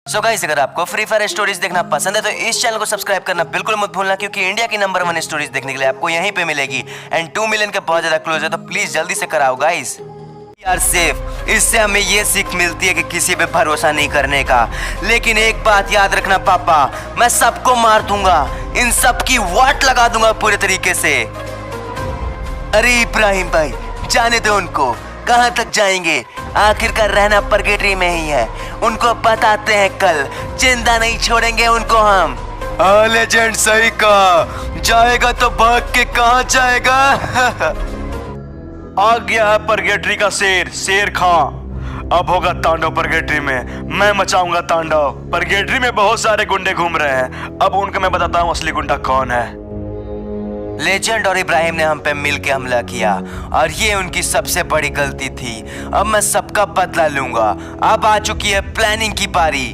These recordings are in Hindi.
सो गाइस, अगर आपको फ्री फायर स्टोरीज देखना पसंद है तो इस चैनल को सब्सक्राइब करना बिल्कुल मत भूलना, क्योंकि इंडिया की नंबर 1 स्टोरीज देखने के लिए आपको यहीं पे मिलेगी। एंड 2 मिलियन के बहुत ज्यादा क्लोज है, तो प्लीज जल्दी से कराओ गाइस। यार सेफ, इससे हमें ये सीख मिलती है कि किसी पे भरोसा नहीं करने का। लेकिन एक बात याद रखना पापा, मैं सबको मार दूंगा, इन सब की वाट लगा दूंगा पूरे तरीके से। अरे इब्राहिम भाई, जाने दो उनको, कहाँ तक जाएंगे, आखिरकार रहना परगेटरी में ही है। उनको बताते हैं कल, जिंदा नहीं छोड़ेंगे उनको हम। लेजेंड सही कहा, जाएगा तो भाग के कहाँ जाएगा। आ गया है परगेटरी का शेर, शेर खां। अब होगा तांडव परगेटरी में, मैं मचाऊंगा तांडव। परगेटरी में बहुत सारे गुंडे घूम रहे हैं, अब उनको मैं बताता हूँ असली गुंडा कौन है। लेजेंड और इब्राहिम ने हम पे मिलके हमला किया और ये उनकी सबसे बड़ी गलती थी। अब मैं सबका बदला लूंगा। अब आ चुकी है प्लानिंग की बारी।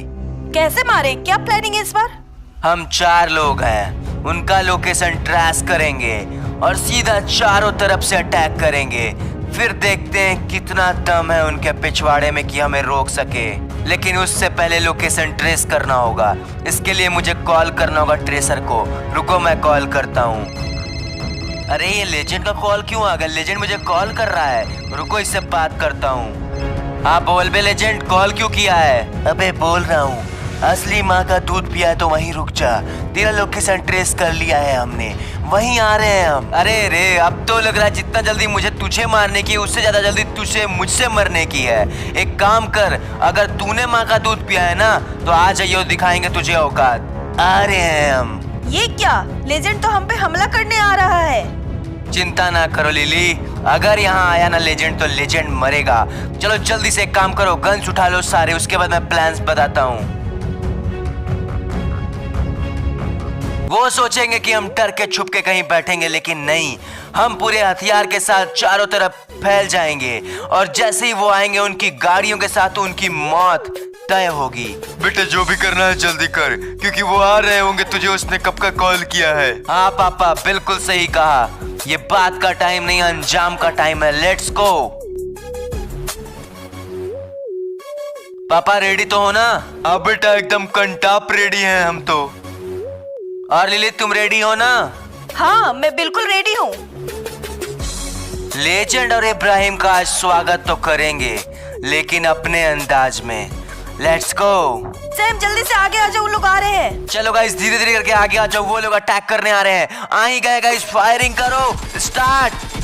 कैसे मारे, क्या प्लानिंग है इस बार? हम 4 लोग हैं, उनका लोकेशन ट्रेस करेंगे और सीधा चारों तरफ से अटैक करेंगे। फिर देखते हैं कितना दम है उनके पिछवाड़े में कि हमें रोक सके। लेकिन उससे पहले लोकेशन ट्रेस करना होगा। इसके लिए मुझे कॉल करना होगा ट्रेसर को। रुको, मैं कॉल करता हूँ। अरे ये लेजेंड का कॉल क्यों आ गया? लेजेंड मुझे कॉल कर रहा है, रुको इससे बात करता हूँ। हाँ बोल बे लेजेंड, कॉल क्यों किया है? अबे बोल रहा हूँ, असली माँ का दूध पिया है तो वहीं रुक जा। तेरा लोकेशन ट्रेस कर लिया है हमने, वहीं आ रहे हैं हम। अरे रे, अब तो लग रहा है जितना जल्दी मुझे तुझे मारने की उससे ज्यादा जल्दी तुझे मुझसे मरने की है। एक काम कर, अगर तूने माँ का दूध पिया है ना तो आ जाइए, दिखाएंगे तुझे औकात। आ रहे हैं हम। ये क्या, लेजेंड तो हम पे हमला करने आ रहा है। चिंता ना करो लिली, अगर यहाँ आया ना लेजेंड तो लेजेंड मरेगा। चलो जल्दी से एक काम करो, गन्स उठा लो सारे, उसके बाद मैं प्लान्स बताता हूँ। वो सोचेंगे कि हम डर के छुप के कहीं बैठेंगे, लेकिन नहीं, हम पूरे हथियार के साथ चारों तरफ फैल जाएंगे और जैसे ही वो आएंगे उनकी गाड़ियों के साथ उनकी मौत तय होगी। बेटे जो भी करना है जल्दी कर, क्योंकि वो आ रहे होंगे। तुझे उसने कब का कॉल किया है? हाँ पापा, बिल्कुल सही कहा। ये बात का टाइम नहीं, अंजाम का टाइम है। Let's go. पापा रेडी तो हो ना? हाँ बेटा, एकदम कंटाप रेडी हैं हम तो। और लिली तुम रेडी हो ना? हाँ, मैं बिल्कुल रेडी हूँ। लेजेंड और इब्राहिम का आज स्वागत तो करेंगे, लेकिन अपने अंदाज में। Let's go. सैम जल्दी से आगे आ जाओ, उन लोग आ रहे हैं। चलो गाइस, धीरे धीरे करके आगे आ जाओ, वो लोग अटैक करने आ रहे हैं। आ ही गए गाइस, फायरिंग करो, स्टार्ट।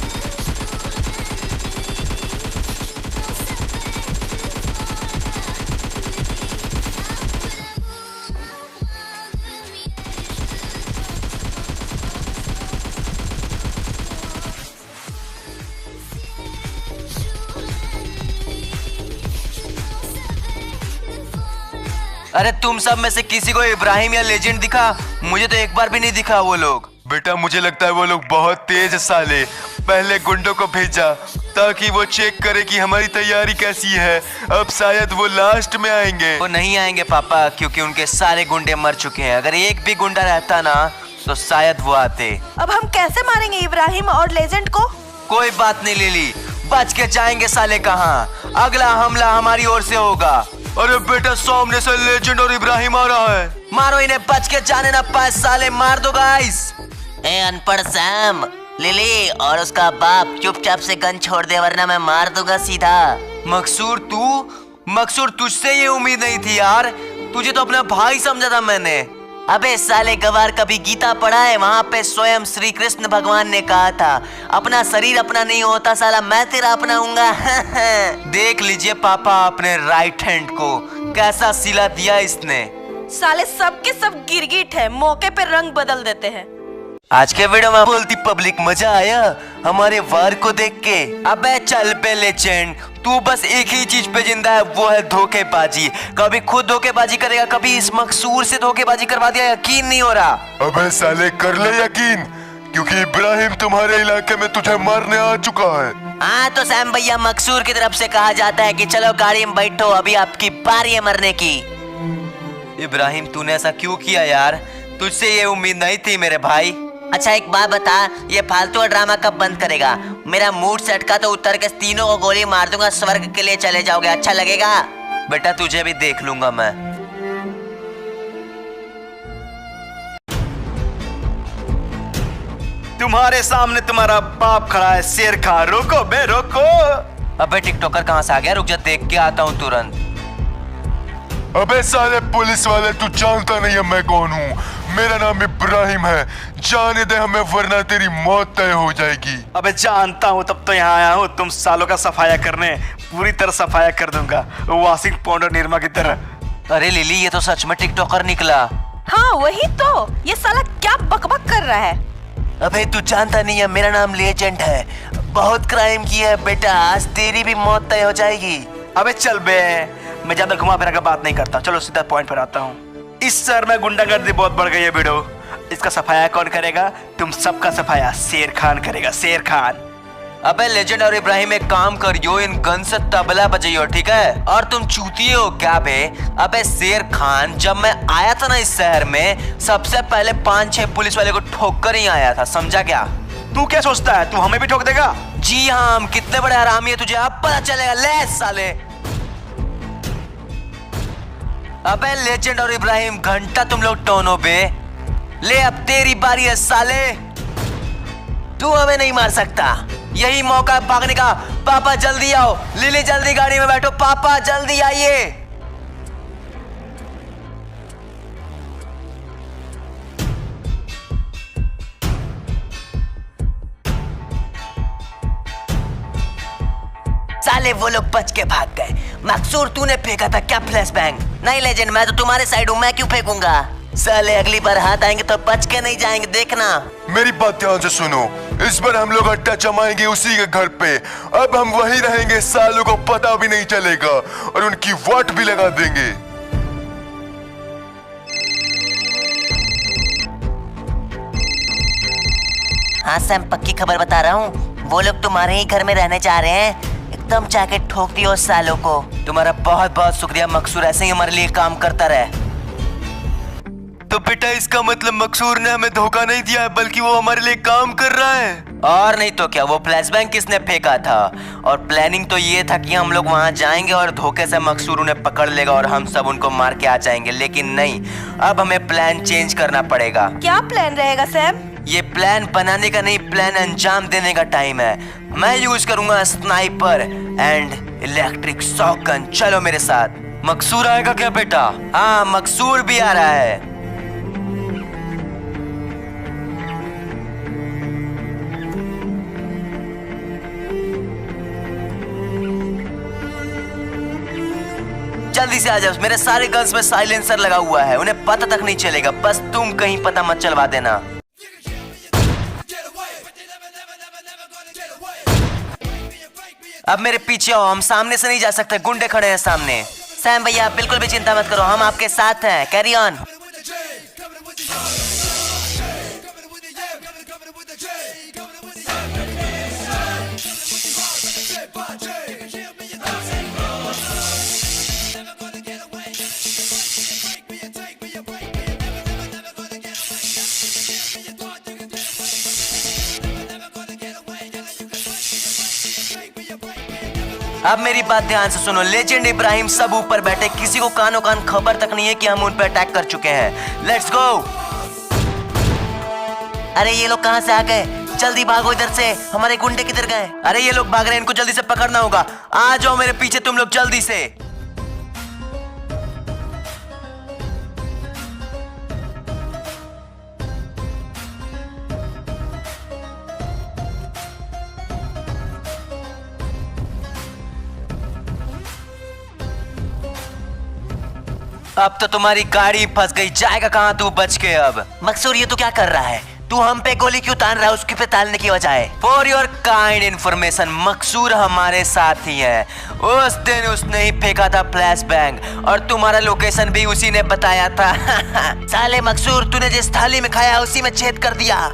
अरे तुम सब में से किसी को इब्राहिम या लेजेंड दिखा? मुझे तो एक बार भी नहीं दिखा वो लोग। बेटा मुझे लगता है वो लोग बहुत तेज साले। पहले गुंडों को भेजा ताकि वो चेक करे कि हमारी तैयारी कैसी है। अब शायद वो लास्ट में आएंगे। वो नहीं आएंगे पापा, क्योंकि उनके सारे गुंडे मर चुके हैं। अगर एक भी गुंडा रहता ना तो शायद वो आते। अब हम कैसे मारेंगे इब्राहिम और लेजेंड को? कोई बात नहीं लिली, बच के जाएंगे साले कहाँ। अगला हमला हमारी ओर से होगा। अरे बेटा, सामने से लेजेंड और इब्राहिम आ रहा है। मारो इन्हें, बच के जाने ना पाए साले, मार दो गाइस। ए अनपढ़ सैम, लिली और उसका बाप चुपचाप से गन छोड़ दे, वरना मैं मार दूंगा सीधा। मकसूर तुझसे ये उम्मीद नहीं थी यार, तुझे तो अपना भाई समझा था मैंने। अबे साले गवार, कभी गीता पढ़ा है? वहाँ पे स्वयं श्री कृष्ण भगवान ने कहा था, अपना शरीर अपना नहीं होता साला, मैं तेरा अपना हूँगा। देख लीजिए पापा अपने राइट हैंड को, कैसा सिला दिया इसने। साले सब के सब गिरगिट है, मौके पे रंग बदल देते हैं। आज के वीडियो में बोलती पब्लिक, मजा आया हमारे वार को देख के? अबे चल बे लेजेंड, तू बस एक ही चीज पे जिंदा है, वो है धोखेबाजी। कभी खुद धोखेबाजी करेगा, कभी इस मकसूर से धोखेबाजी करवा दिया। यकीन नहीं हो रहा। अबे साले कर ले यकीन, क्योंकि इब्राहिम तुम्हारे इलाके में तुझे मारने आ चुका है। हाँ तो सैम भैया, मकसूर की तरफ से कहा जाता है कि चलो गाड़ी में बैठो, अभी आपकी बारी है मरने की। इब्राहिम तूने ऐसा क्यों किया यार? तुझसे ये उम्मीद नहीं थी मेरे भाई। अच्छा एक बात बता, ये फालतू ड्रामा कब बंद करेगा? मेरा मूड सेट का तो उतर के तीनों को गोली मार दूंगा, स्वर्ग के लिए चले जाओगे, अच्छा लगेगा? बेटा तुझे भी देख लूंगा मैं। तुम्हारे सामने तुम्हारा बाप खड़ा है शेर खान, रोको बे रोको। अबे टिकटॉकर कहाँ से आ गया? रुक जा, देख के आता हूँ तुरंत। अबे साले पुलिस वाले, तू जानता नहीं है मैं कौन हूँ? मेरा नाम इब्राहिम है, जाने दे हमें वरना तेरी मौत तय हो जाएगी। अबे जानता हूँ, तब तो यहाँ आया हूँ तुम सालों का सफाया करने। पूरी तरह सफाया कर दूंगा, वॉशिंग पाउडर निर्मा की तरह। अरे लिली, ये तो सच में टिकटॉकर निकला। हाँ वही तो, ये साला क्या बकबक कर रहा है? अबे तू जानता नहीं है, मेरा नाम लेजेंड है। बहुत क्राइम किया है बेटा, आज तेरी भी मौत तय हो जाएगी। अबे चल बे, मैं ज्यादा घुमा फिरा कर बात नहीं करता, चलो सीधा पॉइंट पर आता हूँ। इस शहर में गुंडागर्दी बहुत बढ़ गई है बिडो। इसका सफाया कौन करेगा? तुम सबका सफाया शेर खान करेगा, शेर खान। अबे लेजेंड और इब्राहिम, एक काम करियो, इन गन से तबला बजाइयो, ठीक है? और तुम चूतिए हो क्या बे? अबे शेर खान, जब मैं आया था ना इस शहर में, सबसे पहले 5-6 पुलिस वाले को ठोक कर ही आया था, समझा क्या? तू क्या सोचता है, तू हमें भी ठोक देगा? जी हाँ, हम कितने बड़े हरामी है तुझे अब पता चलेगा। ले साले। अबे लेजेंड और इब्राहिम, घंटा तुम लोग टोनो बे। ले अब तेरी बारी है साले। तू हमें नहीं मार सकता। यही मौका है भागने का। पापा जल्दी आओ, लिली जल्दी गाड़ी में बैठो, पापा जल्दी आइए। साले वो लोग बच के भाग गए। मकसूर, तूने फेंका था क्या फ्लैश बैंग? नहीं लेजेंड, मैं तो तुम्हारे साइड हूँ, मैं क्यों फेंकूंगा? साले अगली बार हाथ आएंगे तो बच के नहीं जाएंगे, देखना। मेरी बात ध्यान से सुनो, इस बार हम लोग अड्डा जमाएंगे उसी के घर पे। अब हम वहीं रहेंगे, सालों को पता भी नहीं चलेगा और उनकी वाट भी लगा देंगे। हाँ सैम, पक्की खबर बता रहा हूँ, वो लोग तुम्हारे ही घर में रहने जा रहे हैं। एकदम जाके ठोक दियो उस सालों को। तुम्हारा बहुत बहुत शुक्रिया मकसूर, ऐसे ही हमारे लिए काम करता रहे। तो बेटा इसका मतलब मकसूर ने हमें धोखा नहीं दिया है, बल्कि वो हमारे लिए काम कर रहा है। और नहीं तो क्या, वो फ्लैशबैंग किसने फेंका था? और प्लानिंग तो ये था कि हम लोग वहां जाएंगे और धोखे से मकसूर उन्हें पकड़ लेगा और हम सब उनको मार के आ जाएंगे। लेकिन नहीं, अब हमें प्लान चेंज करना पड़ेगा। क्या प्लान रहेगा सैम? ये प्लान बनाने का नहीं, प्लान अंजाम देने का टाइम है। मैं यूज करूंगा स्नाइपर एंड इलेक्ट्रिक शॉटगन। चलो मेरे साथ। मकसूर आएगा क्या बेटा? हाँ, मकसूर भी आ रहा है। जल्दी से आ जाओ, मेरे सारे गन्स में साइलेंसर लगा हुआ है, उन्हें पता तक नहीं चलेगा। बस तुम कहीं पता मत चलवा देना। अब मेरे पीछे आओ, हम सामने से नहीं जा सकते, गुंडे खड़े हैं सामने। सैम भैया, बिल्कुल भी चिंता मत करो, हम आपके साथ हैं। Carry on. अब मेरी बात ध्यान से सुनो, लेजेंड इब्राहिम सब ऊपर बैठे, किसी को कानो कान खबर तक नहीं है कि हम उन पर अटैक कर चुके हैं। Let's go. अरे ये लोग कहाँ से आ गए? जल्दी भागो इधर से, हमारे गुंडे किधर गए? अरे ये लोग भाग रहे हैं, इनको जल्दी से पकड़ना होगा। आ जाओ मेरे पीछे तुम लोग जल्दी से। अब तो तुम्हारी गाड़ी फंस गई, जाएगा कहाँ तू बच के? अब मकसूर, ये तू क्या कर रहा है? तू हम पे गोली क्यों तान रहा है उसके पे तालने की बजाय? फॉर योर काइंड इन्फॉर्मेशन, मकसूर हमारे साथ ही है। उस दिन उसने ही फेंका था फ्लैश बैंग और तुम्हारा लोकेशन भी उसी ने बताया था। साले मकसूर, तूने जिस थाली में खाया उसी में छेद कर दिया।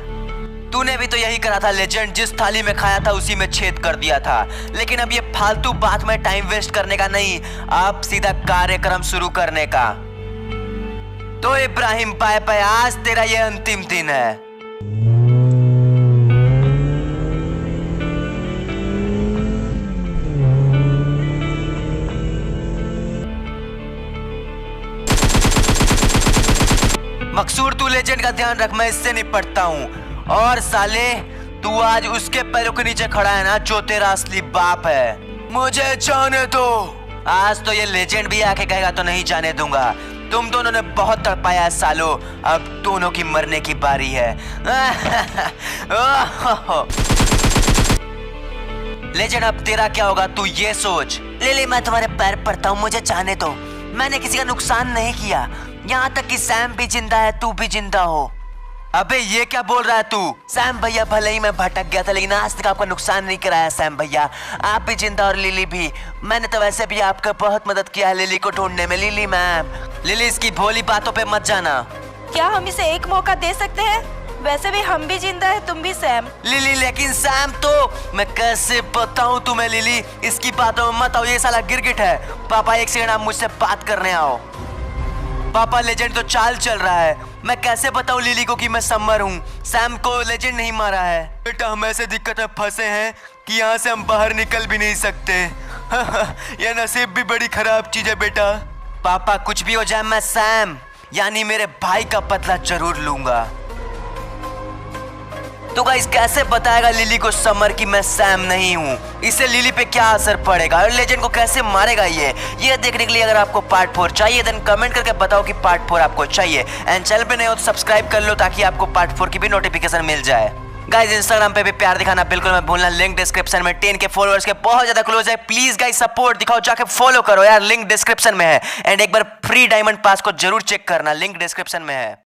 तूने भी तो यही करा था लेजेंड, जिस थाली में खाया था उसी में छेद कर दिया था। लेकिन अब ये फालतू बात में टाइम वेस्ट करने का नहीं, अब सीधा कार्यक्रम शुरू करने का। तो इब्राहिम बाय बाय, आज तेरा ये अंतिम दिन है। मकसूर, तू लेजेंड का ध्यान रख, मैं इससे निपटता हूँ। और साले तू आज उसके पैरों के नीचे खड़ा है ना जो तेरा असली बाप है। मुझे जाने दो। आज तो ये लेजेंड भी आके कहेगा तो नहीं जाने दूंगा। तुम दोनों ने बहुत तड़पाया है सालो, अब दोनों की मरने की बारी है। लेजेंड अब तेरा क्या होगा तू ये सोच। लिली मैं तुम्हारे पैर पड़ता हूँ, मुझे जाने दो। मैंने किसी का नुकसान नहीं किया, यहाँ तक कि सैम भी जिंदा है, तू भी जिंदा हो। अबे ये क्या बोल रहा है तू? सैम भैया भले ही मैं भटक गया था लेकिन आज तक आपका नुकसान नहीं कराया सैम भैया। आप भी जिंदा और लिली भी। मैंने तो वैसे भी आपका बहुत मदद किया है लिली को ढूंढने में। लिली मैम, लिली इसकी भोली बातों पे मत जाना। क्या हम इसे एक मौका दे सकते हैं? वैसे भी हम भी जिंदा है, तुम भी सैम। लिली लेकिन सैम तो मैं कैसे बताऊं तुम्हें लिली, इसकी बातों में मत आओ, ये साला गिरगिट है। पापा एक सेकंड आप मुझसे बात करने आओ। पापा लेजेंड तो चाल चल रहा है, मैं कैसे बताऊं लिली को कि मैं समर हूँ। सैम को लेजेंड नहीं मारा है। बेटा हम ऐसे दिक्कत में फंसे हैं कि यहाँ से हम बाहर निकल भी नहीं सकते। यह नसीब भी बड़ी खराब चीज है बेटा। पापा कुछ भी हो जाए मैं सैम यानी मेरे भाई का बदला जरूर लूंगा। तो गाइस कैसे बताएगा लिली को समर कि मैं सैम नहीं हूँ? इससे लिली पे क्या असर पड़ेगा और लेजेंड को कैसे मारेगा ये देखने के लिए अगर आपको पार्ट 4 चाहिए देन कमेंट करके बताओ कि पार्ट 4 आपको चाहिए। एंड चैनल पे नए हो तो सब्सक्राइब कर लो ताकि आपको पार्ट 4 की भी नोटिफिकेशन मिल जाए। गाइस इंस्टाग्राम पे भी प्यार दिखाना बिल्कुल मत भूलना, लिंक डिस्क्रिप्शन में। 10 के फॉलोअर्स के बहुत ज्यादा क्लोज है, प्लीज गाइस सपोर्ट दिखाओ, जाके फॉलो करो यार, लिंक डिस्क्रिप्शन में है। एंड एक बार फ्री डायमंड पास को जरूर चेक करना, लिंक डिस्क्रिप्शन में है।